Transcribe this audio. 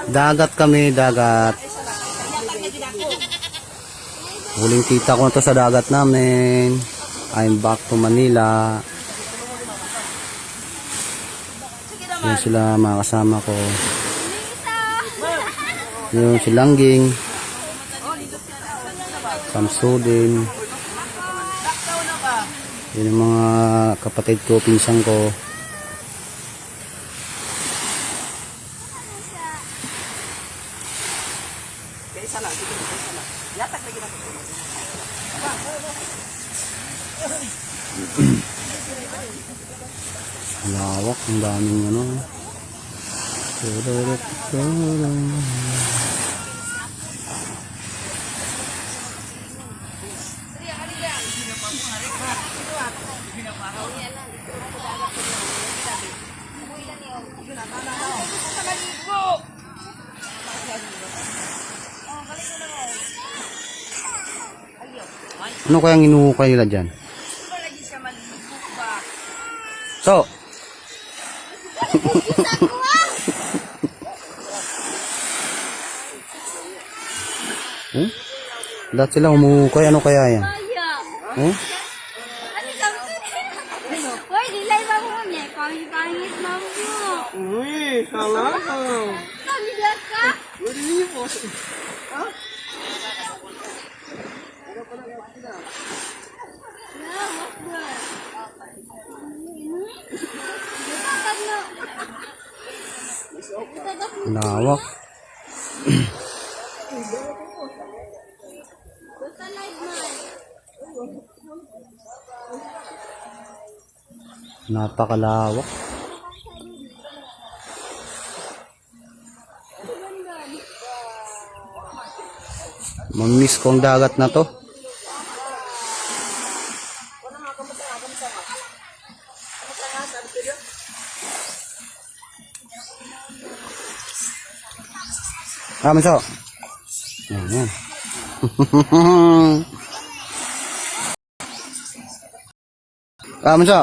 Dagat kami, dagat. Huling kita ko na to sa dagat namin. I'm back to Manila. Yan sila mga kasama ko. Yung si Langging. Samsudin. Yan yung mga kapatid ko, pinsang ko. Lawak, ang daming ano. Ano kayang inuukay nila dyan? So, lahat sila umuukay. Ano kaya yan? Woi, nilai bangunnya. Pangis-pangis mampu. Wih, salah. Kami dekat. Wih, bos. Hah? Ya, bos. Lawak. Napakalawak. Mamiss ko ang dagat na to. Manso. Yan. Manso.